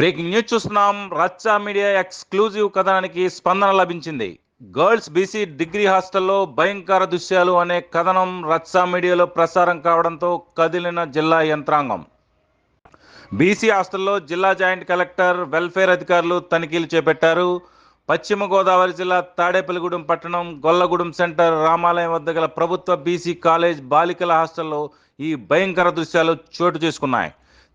Breaking news చూస్తున్నాం. రచ్చా media exclusive కథనానికి స్పందన లభించింది. గర్ల్స్ బీసీ డిగ్రీ హాస్టల్లో భయంకర దృశ్యాలు అనే కథనం రచ్చా మీడియాలో ప్రసారం కావడంతో కదిలిన జిల్లా యంత్రాంగం. బీసీ హాస్టల్లో జిల్లా జాయింట్ కలెక్టర్, వెల్ఫేర్ అధికారులు తనిఖీలు చేపట్టారు. పశ్చిమ గోదావరి జిల్లా తాడేపల్లిగూడెం పట్టణం గొల్లగూడెం సెంటర్ రామాలయం వద్ద గల ప్రభుత్వ బీసీ కాలేజ్ బాలికల హాస్టల్లో ఈ భయంకర దృశ్యాలు చోటు చేసుకున్నాయి.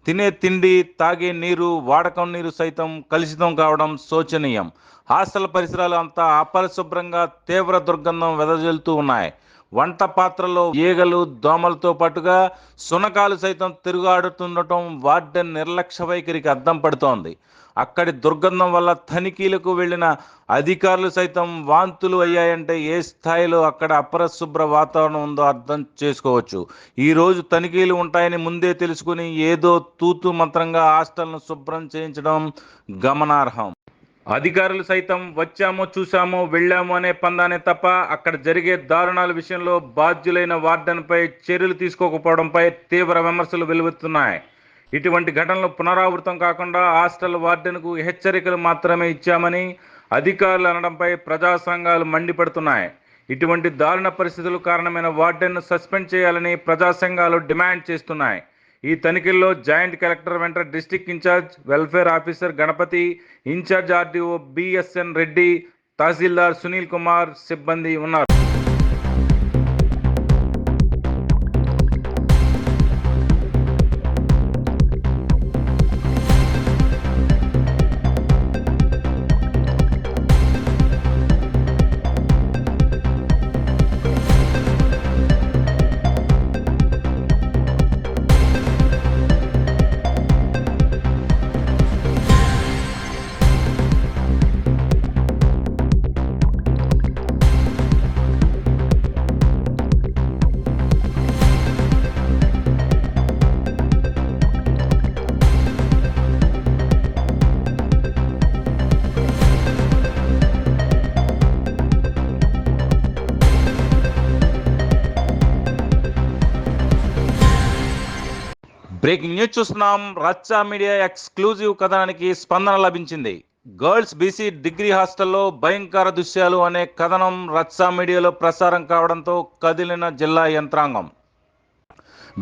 తినే తిండి, తాగే నీరు, వాడకం నీరు సైతం కలుషితం కావడం శోచనీయం. హాస్టల్ పరిసరాలు అంతా అపరిశుభ్రంగా తీవ్ర దుర్గంధం వెదజల్లుతూ ఉన్నాయి. వంట పాత్రలో ఈగలు, దోమలతో పాటుగా శునకాలు సైతం తిరుగాడుతుండటం వార్డెన్ నిర్లక్ష్య వైఖరికి అద్దం పడుతోంది. అక్కడి దుర్గంధం వల్ల తనిఖీలకు వెళ్లిన అధికారులు సైతం వాంతులు అయ్యాయంటే ఏ స్థాయిలో అక్కడ అపరిశుభ్ర వాతావరణం ఉందో అర్థం చేసుకోవచ్చు. ఈరోజు తనిఖీలు ఉంటాయని ముందే తెలుసుకుని ఏదో తూతు మంత్రంగా హాస్టల్ను శుభ్రం చేయించడం గమనార్హం. అధికారులు సైతం వచ్చామో చూసామో వెళ్ళామో అనే పందానే తప్ప అక్కడ జరిగే దారుణాల విషయంలో బాధ్యులైన వార్డెన్పై చర్యలు తీసుకోకపోవడంపై తీవ్ర విమర్శలు వెలువెత్తున్నాయి. ఇటువంటి ఘటనలు పునరావృతం కాకుండా హాస్టల్ వార్డెన్కు హెచ్చరికలు మాత్రమే ఇచ్చామని అధికారులు అనడంపై ప్రజా సంఘాలు మండిపడుతున్నాయి. ఇటువంటి దారుణ పరిస్థితులు కారణమైన వార్డెన్ను సస్పెండ్ చేయాలని ప్రజా సంఘాలు డిమాండ్ చేస్తున్నాయి. ఈ తనిఖీల్లో జాయింట్ కలెక్టర్ వెంట district incharge, welfare officer Ganapathi, incharge RDO BSN Reddy, tahsildar Sunil Kumar సిబ్బంది ఉన్నారు. బ్రేకింగ్ న్యూస్ చూస్తున్నాం. రచ్చా మీడియా ఎక్స్క్లూజివ్ కథనానికి స్పందన లభించింది. గర్ల్స్ బీసీ డిగ్రీ హాస్టల్లో భయంకర దృశ్యాలు అనే కథనం రచ్చా మీడియాలో ప్రసారం కావడంతో కదిలిన జిల్లా యంత్రాంగం.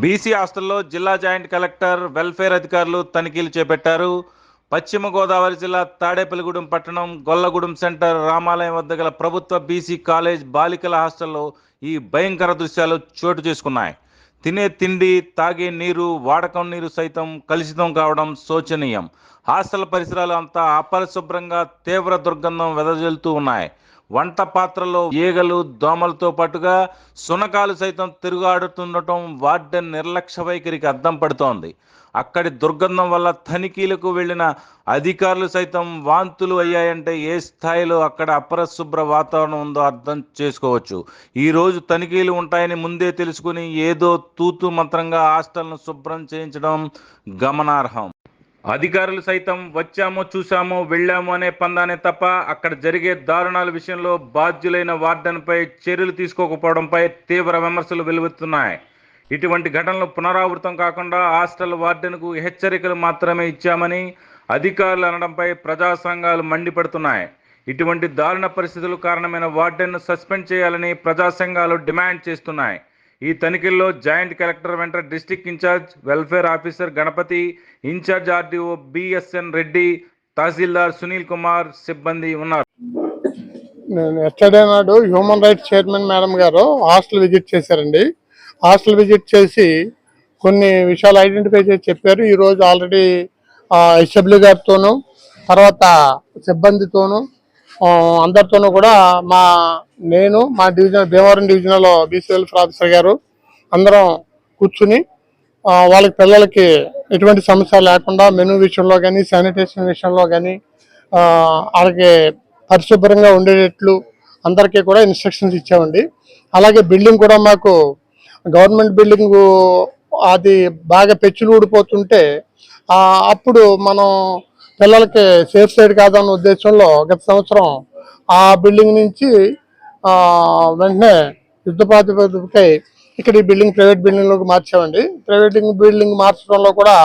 బీసీ హాస్టల్లో జిల్లా జాయింట్ కలెక్టర్, వెల్ఫేర్ అధికారులు తనిఖీలు చేపట్టారు. పశ్చిమ గోదావరి జిల్లా తాడేపల్లిగూడెం పట్టణం గొల్లగూడెం సెంటర్ రామాలయం వద్ద గల ప్రభుత్వ బీసీ కాలేజ్ బాలికల హాస్టల్లో ఈ భయంకర దృశ్యాలు చోటు చేసుకున్నాయి. తినే తిండి, తాగే నీరు, వాడకం నీరు సైతం కలుషితం కావడం శోచనీయం. హాస్టల్ పరిసరాలు అంతా అపరిశుభ్రంగా తీవ్ర దుర్గంధం వెదజల్లుతూ ఉన్నాయి. వంట పాత్రలో ఈగలు, దోమలతో పాటుగా శునకాలు సైతం తిరుగాడుతుండటం వార్డెన్ నిర్లక్ష్య వైఖరికి అద్దం పడుతోంది. అక్కడి దుర్గంధం వల్ల తనిఖీలకు వెళ్లిన అధికారులు సైతం వాంతులు అయ్యాయంటే ఏ స్థాయిలో అక్కడ అపరిశుభ్ర వాతావరణం ఉందో అర్థం చేసుకోవచ్చు. ఈరోజు తనిఖీలు ఉంటాయని ముందే తెలుసుకుని ఏదో తూతు మంత్రంగా హాస్టల్ను శుభ్రం చేయించడం గమనార్హం. అధికారులు సైతం వచ్చామో చూసామో వెళ్ళామో అనే పందానే తప్ప అక్కడ జరిగే దారుణాల విషయంలో బాధ్యులైన వార్డెన్పై చర్యలు తీసుకోకపోవడంపై తీవ్ర విమర్శలు వెలువెత్తున్నాయి. ఇటువంటి ఘటనలు పునరావృతం కాకుండా హాస్టల్ వార్డెన్కు హెచ్చరికలు మాత్రమే ఇచ్చామని అధికారులు అనడంపై ప్రజా సంఘాలు మండిపడుతున్నాయి. ఇటువంటి దారుణ పరిస్థితులు కారణమైన వార్డెన్ను సస్పెండ్ చేయాలని ప్రజా సంఘాలు డిమాండ్ చేస్తున్నాయి. ఈ తనిఖీల్లో జాయింట్ కలెక్టర్ వెంట district incharge, welfare officer Ganapathi, incharge RDO BSN Reddy, tahsildar Sunil Kumar సిబ్బంది ఉన్నారు. ఎస్టర్డే నాడు హ్యూమన్ రైట్స్ చైర్మన్ మేడం గారు హాస్టల్ విజిట్ చేశారండి. హాస్టల్ విజిట్ చేసి కొన్ని విషయాలు ఐడెంటిఫై చేసి చెప్పారు. ఈరోజు ఆల్రెడీ ఎస్డబ్ల్యూ గారితోనూ, తర్వాత సిబ్బందితోనూ, అందరితోనూ కూడా మా divisional Bhimavaram divisional BC welfare officer గారు అందరం కూర్చుని పిల్లలకి ఎటువంటి సమస్య లేకుండా మెనూ విషయంలో కానీ, శానిటేషన్ విషయంలో కానీ వాళ్ళకి పరిశుభ్రంగా ఉండేటట్లు అందరికీ కూడా ఇన్స్ట్రక్షన్స్ ఇచ్చామండి. అలాగే బిల్డింగ్ కూడా మాకు గవర్నమెంట్ బిల్డింగ్ అది బాగా పెచ్చులు ఊడిపోతుంటే అప్పుడు మనం పిల్లలకి సేఫ్ సైడ్ కాదన్న ఉద్దేశంలో గత సంవత్సరం ఆ బిల్డింగ్ నుంచి వెంటనే యుద్ధ ప్రాతిపదికపై ఇక్కడ ఈ బిల్డింగ్ ప్రైవేట్ బిల్డింగ్ లోకి మార్చామండి. ప్రైవేట్ బిల్డింగ్ మార్చడంలో కూడా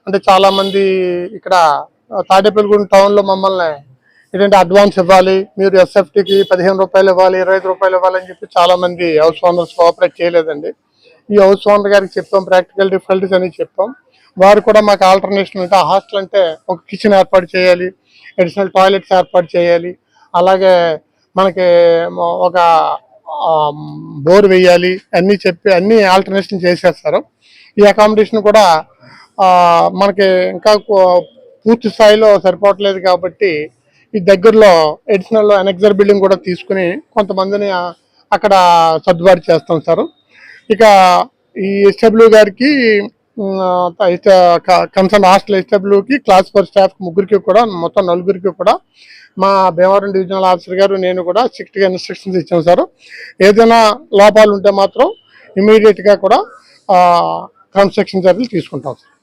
అంటే చాలా మంది ఇక్కడ తాడేపల్లిగూడెం టౌన్లో మమ్మల్ని ఏంటంటే అడ్వాన్స్ ఇవ్వాలి, మీరు ఎస్ఎఫ్టీకి 15 రూపాయలు ఇవ్వాలి, 25 రూపాయలు ఇవ్వాలని చెప్పి చాలా మంది హౌస్ ఓనర్స్ కోఆపరేట్ చేయలేదండి. ఈ హౌస్ ఓనర్ గారికి చెప్పాం, ప్రాక్టికల్ డిఫికల్టీస్ అని చెప్పాం. వారు కూడా మాకు ఆల్టర్నేషన్ అంటే హాస్టల్ అంటే ఒక కిచెన్ ఏర్పాటు చేయాలి, అడిషనల్ టాయిలెట్స్ ఏర్పాటు చేయాలి, అలాగే మనకి ఒక బోర్ వేయాలి అన్నీ చెప్పి అన్ని ఆల్టర్నేషన్ చేసేస్తారు. ఈ అకామిడేషన్ కూడా మనకి ఇంకా పూర్తి స్థాయిలో సరిపోవట్లేదు కాబట్టి ఈ దగ్గరలో అడిషనల్ అనెక్సర్ బిల్డింగ్ కూడా తీసుకుని కొంతమందిని అక్కడ సర్దుబాటు చేస్తాం సార్. ఇక ఈ ఎస్డబ్ల్యూ గారికి కన్సర్న్ హాస్టల్ ఎస్డబ్ల్యూకి క్లాస్ 4 స్టాఫ్ ముగ్గురికి కూడా మొత్తం నలుగురికి కూడా మా భీమవరం డివిజనల్ ఆఫీసర్ గారు నేను కూడా స్ట్రిక్ట్గా ఇన్స్ట్రక్షన్స్ ఇచ్చాం సార్. ఏదైనా లోపాలు ఉంటే మాత్రం ఇమీడియట్గా కూడా కన్స్ట్రక్షన్ చర్యలు తీసుకుంటాం సార్.